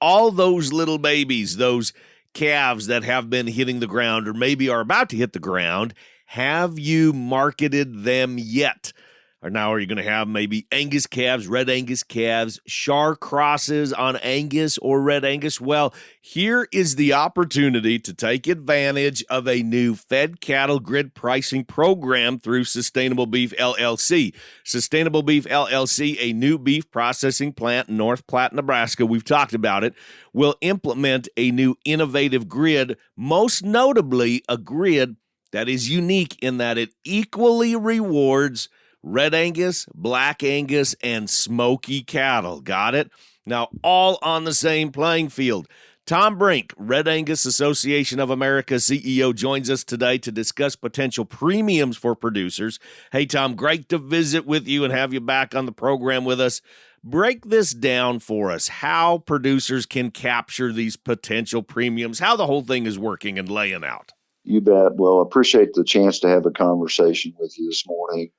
all those little babies, those calves that have been hitting the ground or maybe are about to hit the ground, have you marketed them yet? Or now are you going to have maybe Angus calves, Red Angus calves, Shar crosses on Angus or Red Angus? Well, here is the opportunity to take advantage of a new fed cattle grid pricing program through Sustainable Beef LLC. Sustainable Beef LLC, a new beef processing plant in North Platte, Nebraska, we've talked about it, will implement a new innovative grid, most notably a grid that is unique in that it equally rewards Red Angus, Black Angus, and Smoky cattle. Got it? Now, all on the same playing field. Tom Brink, Red Angus Association of America CEO, joins us today to discuss potential premiums for producers. Hey, Tom, great to visit with you and have you back on the program with us. Break this down for us, how producers can capture these potential premiums, how the whole thing is working and laying out. You bet. Well, appreciate the chance to have a conversation with you this morning.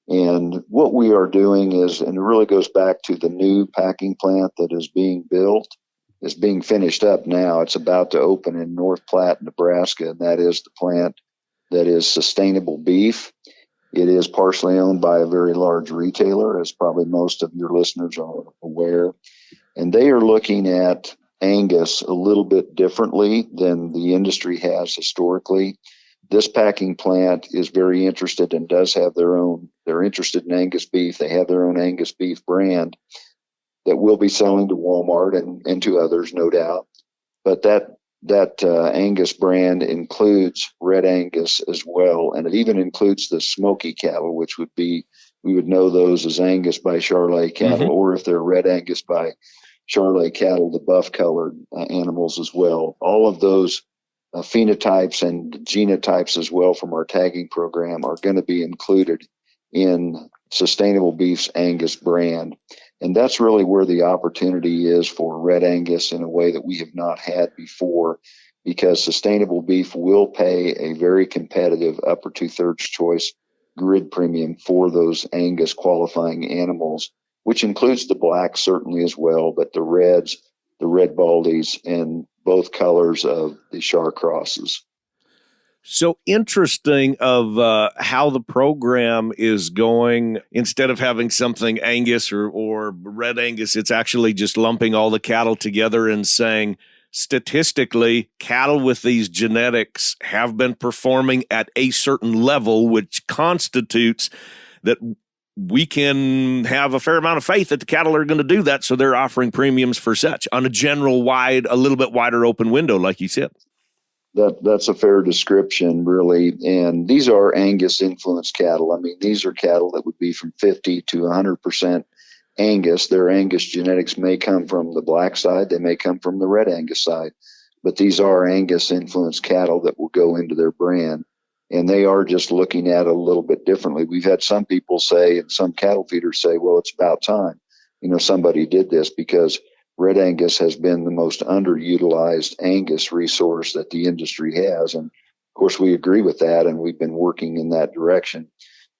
And what we are doing is, and it really goes back to the new packing plant that is being built, is being finished up now. It's about to open in North Platte, Nebraska, and that is the plant that is Sustainable Beef. It is partially owned by a very large retailer, as probably most of your listeners are aware. And they are looking at Angus a little bit differently than the industry has historically. This packing plant is very interested and does have they're interested in Angus beef. They have their own Angus beef brand that will be selling to Walmart and to others, no doubt. But that Angus brand includes Red Angus as well. And it even includes the Smoky cattle, which would be, we would know those as Angus by Charolais cattle, or if they're Red Angus by Charolais cattle, the buff colored animals as well. All of those phenotypes and genotypes as well from our tagging program are going to be included in Sustainable Beef's Angus brand. And that's really where the opportunity is for Red Angus in a way that we have not had before, because Sustainable Beef will pay a very competitive upper two-thirds choice grid premium for those Angus qualifying animals, which includes the blacks certainly as well, but the reds, the red baldies, and both colors of the Shar crosses. So interesting of how the program is going. Instead of having something Angus or Red Angus, it's actually just lumping all the cattle together and saying, statistically, cattle with these genetics have been performing at a certain level, which constitutes that we can have a fair amount of faith that the cattle are going to do that, so they're offering premiums for such on a general a little bit wider open window, like you said. That's a fair description, really. And these are Angus influenced cattle. I mean, these are cattle that would be from 50 to 100% Angus. Their Angus genetics may come from the black side, they may come from the Red Angus side, but these are Angus influenced cattle that will go into their brand. And they are just looking at it a little bit differently. We've had some people say, and some cattle feeders say, well, it's about time, somebody did this, because Red Angus has been the most underutilized Angus resource that the industry has. And of course, we agree with that, and we've been working in that direction.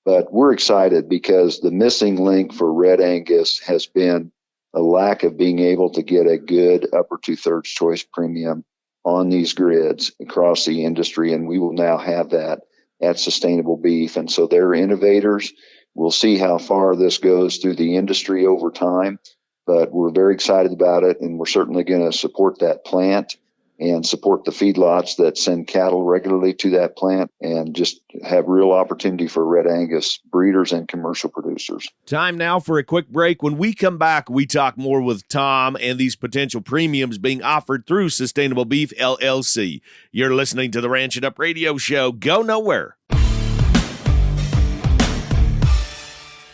But we're excited because the missing link for Red Angus has been a lack of being able to get a good upper two-thirds choice premium on these grids across the industry, and we will now have that at Sustainable Beef. And so they're innovators. We'll see how far this goes through the industry over time, but we're very excited about it, and we're certainly going to support that plant and support the feedlots that send cattle regularly to that plant, and just have real opportunity for Red Angus breeders and commercial producers. Time now for a quick break. When we come back, we talk more with Tom and these potential premiums being offered through Sustainable Beef LLC. You're listening to the Ranch It Up Radio Show. Go nowhere.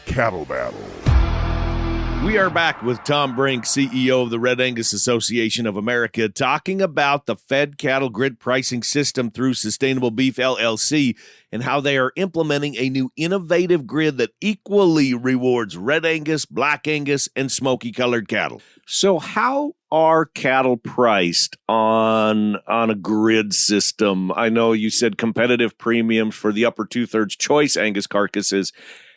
Cattle Battle. We are back with Tom Brink, CEO of the Red Angus Association of America, talking about the fed cattle grid pricing system through Sustainable Beef LLC and how they are implementing a new innovative grid that equally rewards Red Angus, Black Angus, and Smoky colored cattle. So how are cattle priced on a grid system? I know you said competitive premiums for the upper two-thirds choice Angus carcasses.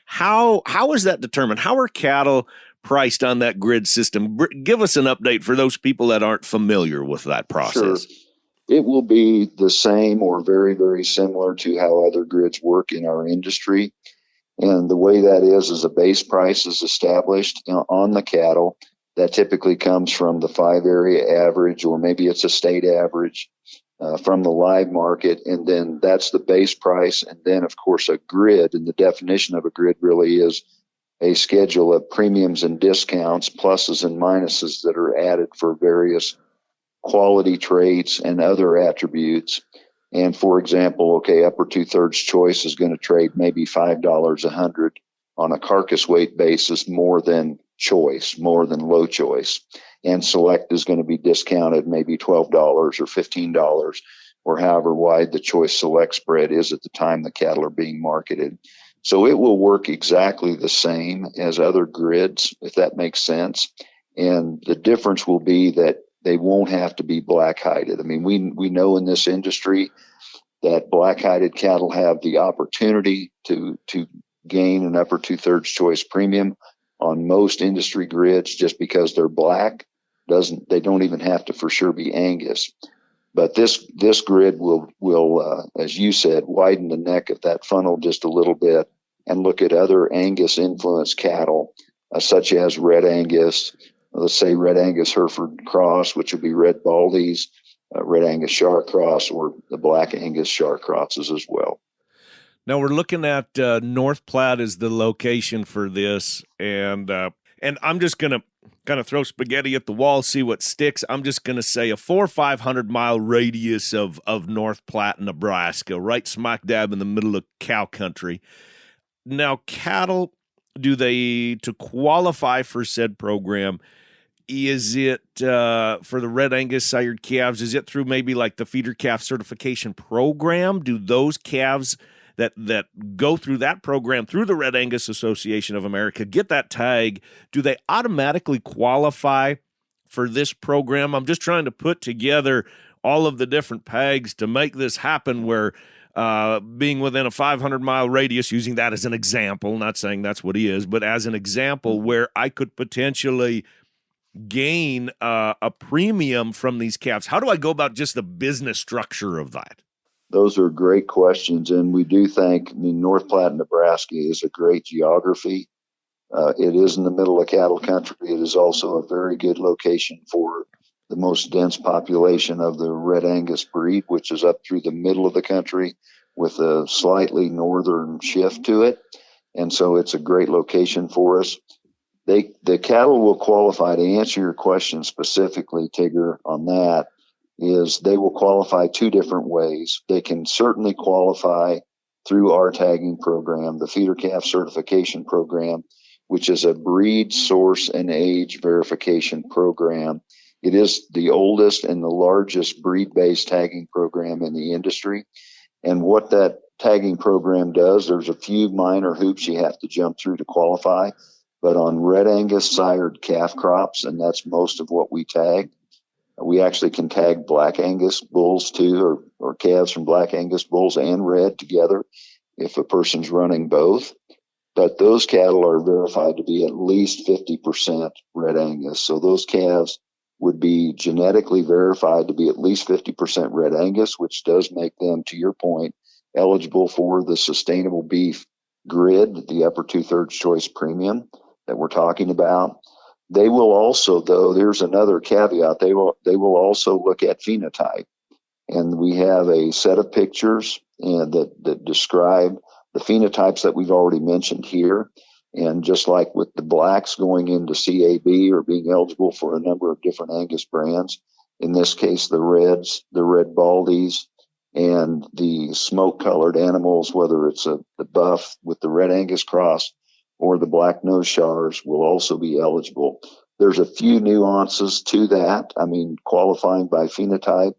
How is that determined? How are cattle priced on that grid system? Give us an update for those people that aren't familiar with that process. Sure. It will be the same or very, very similar to how other grids work in our industry. And the way that is a base price is established on the cattle. That typically comes from the 5-area average, or maybe it's a state average from the live market. And then that's the base price. And then, of course, a grid. And the definition of a grid really is a schedule of premiums and discounts, pluses and minuses that are added for various quality traits and other attributes. And for example, upper 2/3 choice is going to trade maybe $5 a hundred on a carcass weight basis more than choice, more than low choice. And select is going to be discounted maybe $12 or $15 or however wide the choice select spread is at the time the cattle are being marketed. So it will work exactly the same as other grids, if that makes sense. And the difference will be that they won't have to be black-hided. I mean, we know in this industry that black-hided cattle have the opportunity to gain an upper 2/3 choice premium on most industry grids just because they're black. They don't even have to for sure be Angus. But this grid will as you said, widen the neck of that funnel just a little bit and look at other Angus influenced cattle, such as Red Angus. Let's say Red Angus Hereford Cross, which will be Red Baldies, Red Angus Shar Cross, or the Black Angus Shar Crosses as well. Now we're looking at North Platte as the location for this, and I'm just gonna kind of throw spaghetti at the wall, see what sticks. I'm just gonna say a 400 or 500 mile radius of North Platte, Nebraska, right smack dab in the middle of cow country. Now, cattle, to qualify for said program, is it for the Red Angus sired calves? Is it through maybe like the feeder calf certification program? Do those calves that go through that program through the Red Angus Association of America get that tag? Do they automatically qualify for this program? I'm just trying to put together all of the different pegs to make this happen where being within a 500-mile radius, using that as an example, not saying that's what he is, but as an example where I could potentially gain a premium from these calves. How do I go about just the business structure of that? Those are great questions, and we do think, North Platte, Nebraska is a great geography. It is in the middle of cattle country. It is also a very good location for the most dense population of the Red Angus breed, which is up through the middle of the country with a slightly northern shift to it. And so it's a great location for us. The cattle will qualify. To answer your question specifically, Tigger, on that, is they will qualify two different ways. They can certainly qualify through our tagging program, the feeder calf certification program, which is a breed, source, and age verification program. It is the oldest and the largest breed-based tagging program in the industry. And what that tagging program does, there's a few minor hoops you have to jump through to qualify. But on Red Angus sired calf crops, and that's most of what we tag, we actually can tag Black Angus bulls too, or calves from Black Angus bulls and red together if a person's running both. But those cattle are verified to be at least 50% Red Angus. So those calves would be genetically verified to be at least 50% Red Angus, which does make them, to your point, eligible for the sustainable beef grid, the upper 2/3 choice premium that we're talking about. They will also, though, there's another caveat, they will also look at phenotype. And we have a set of pictures that describe the phenotypes that we've already mentioned here. And just like with the blacks going into CAB or being eligible for a number of different Angus brands, in this case, the reds, the red baldies, and the smoke-colored animals, whether it's the buff with the Red Angus cross or the black nose shars, will also be eligible. There's a few nuances to that. Qualifying by phenotype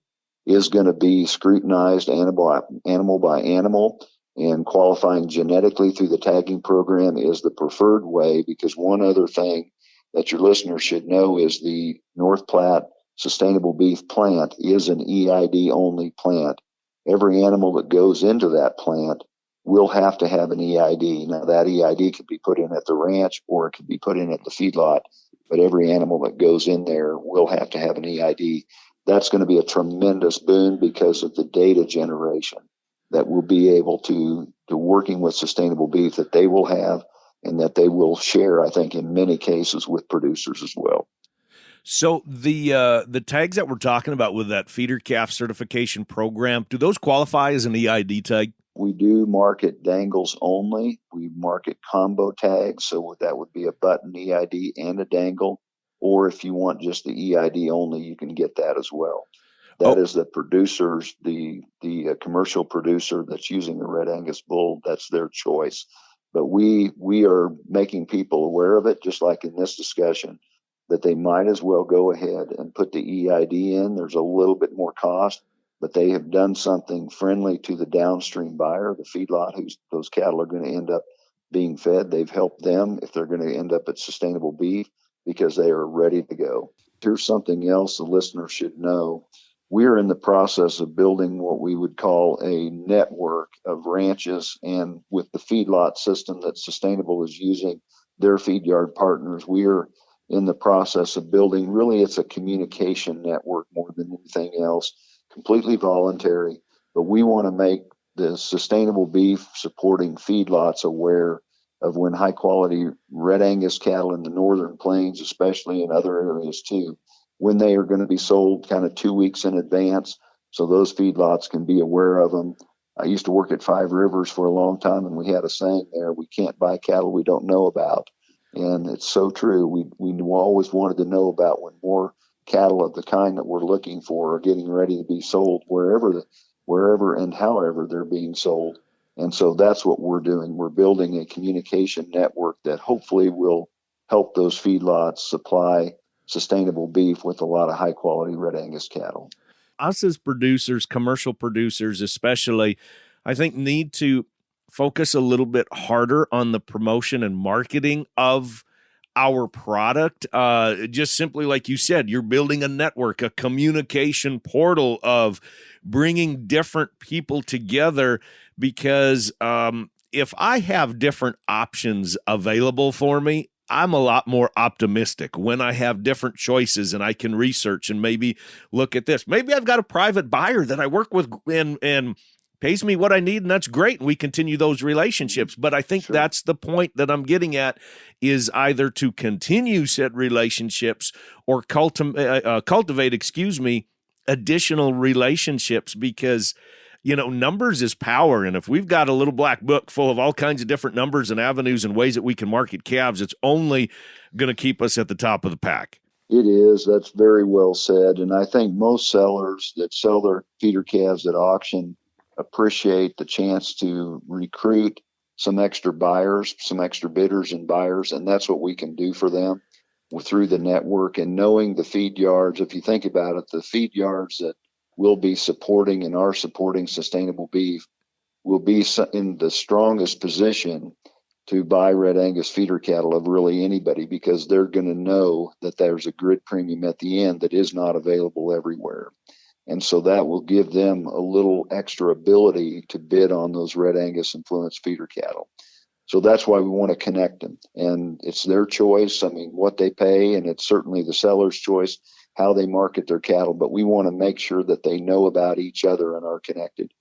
is going to be scrutinized animal by animal, and qualifying genetically through the tagging program is the preferred way, because one other thing that your listeners should know is the North Platte Sustainable Beef plant is an EID only plant. Every animal that goes into that plant will have to have an EID. Now, that EID could be put in at the ranch or it could be put in at the feedlot, but every animal that goes in there will have to have an EID. That's going to be a tremendous boon because of the data generation that we'll be able to working with Sustainable Beef that they will have and that they will share, I think, in many cases with producers as well. So the tags that we're talking about with that feeder calf certification program, do those qualify as an EID tag? We do market dangles only. We market combo tags, so that would be a button EID and a dangle. Or if you want just the EID only, you can get that as well. That is the producers, the commercial producer that's using the Red Angus bull. That's their choice. But we are making people aware of it, just like in this discussion, that they might as well go ahead and put the EID in. There's a little bit more cost, but they have done something friendly to the downstream buyer, the feedlot whose those cattle are going to end up being fed. They've helped them if they're going to end up at Sustainable Beef because they are ready to go. Here's something else the listener should know. We're in the process of building what we would call a network of ranches, and with the feedlot system that Sustainable is using, their feed yard partners, we're in the process of building, really it's a communication network more than anything else, completely voluntary, but we want to make the Sustainable Beef supporting feedlots aware of when high quality Red Angus cattle in the northern plains, especially in other areas too, when they are going to be sold kind of 2 weeks in advance, so those feedlots can be aware of them. I used to work at Five Rivers for a long time, and we had a saying there, we can't buy cattle we don't know about. And it's so true. We always wanted to know about when more cattle of the kind that we're looking for are getting ready to be sold wherever and however they're being sold. And so that's what we're doing. We're building a communication network that hopefully will help those feedlots supply Sustainable Beef with a lot of high quality Red Angus cattle. Us as producers, commercial producers especially, I think need to focus a little bit harder on the promotion and marketing of our product. Just simply like you said, you're building a network, a communication portal of bringing different people together, because if I have different options available for me, I'm a lot more optimistic when I have different choices and I can research and maybe look at this. Maybe I've got a private buyer that I work with and pays me what I need, and that's great. And we continue those relationships. But I think that's the point that I'm getting at, is either to continue said relationships or cultivate, additional relationships, because numbers is power. And if we've got a little black book full of all kinds of different numbers and avenues and ways that we can market calves, it's only going to keep us at the top of the pack. It is. That's very well said. And I think most sellers that sell their feeder calves at auction appreciate the chance to recruit some extra buyers, some extra bidders and buyers. And that's what we can do for them through the network. And knowing the feed yards, if you think about it, the feed yards that will be supporting and are supporting Sustainable Beef will be in the strongest position to buy Red Angus feeder cattle of really anybody, because they're going to know that there's a grid premium at the end that is not available everywhere. And so that will give them a little extra ability to bid on those Red Angus influenced feeder cattle. So that's why we want to connect them. And it's their choice. I mean, what they pay, and it's certainly the seller's choice how they market their cattle, but we want to make sure that they know about each other and are connected.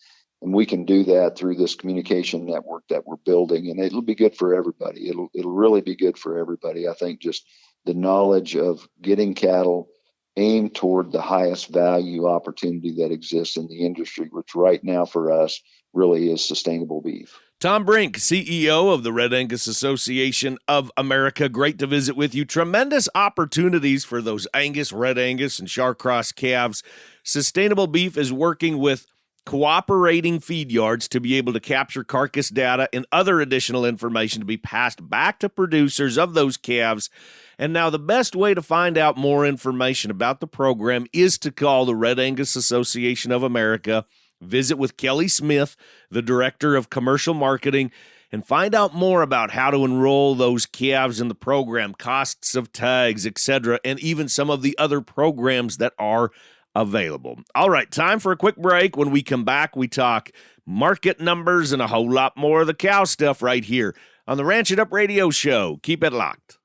And we can do that through this communication network that we're building, and it'll be good for everybody. It'll really be good for everybody. I think just the knowledge of getting cattle aimed toward the highest value opportunity that exists in the industry, which right now for us really is Sustainable Beef. Tom Brink, CEO of the Red Angus Association of America. Great to visit with you. Tremendous opportunities for those Angus, Red Angus, and Shar-Cross calves. Sustainable Beef is working with cooperating feed yards to be able to capture carcass data and other additional information to be passed back to producers of those calves. And now the best way to find out more information about the program is to call the Red Angus Association of America. Visit with Kelly Smith, the Director of Commercial Marketing, and find out more about how to enroll those calves in the program, costs of tags, etc., and even some of the other programs that are available. All right, time for a quick break. When we come back, we talk market numbers and a whole lot more of the cow stuff right here on the Ranch It Up Radio Show. Keep it locked.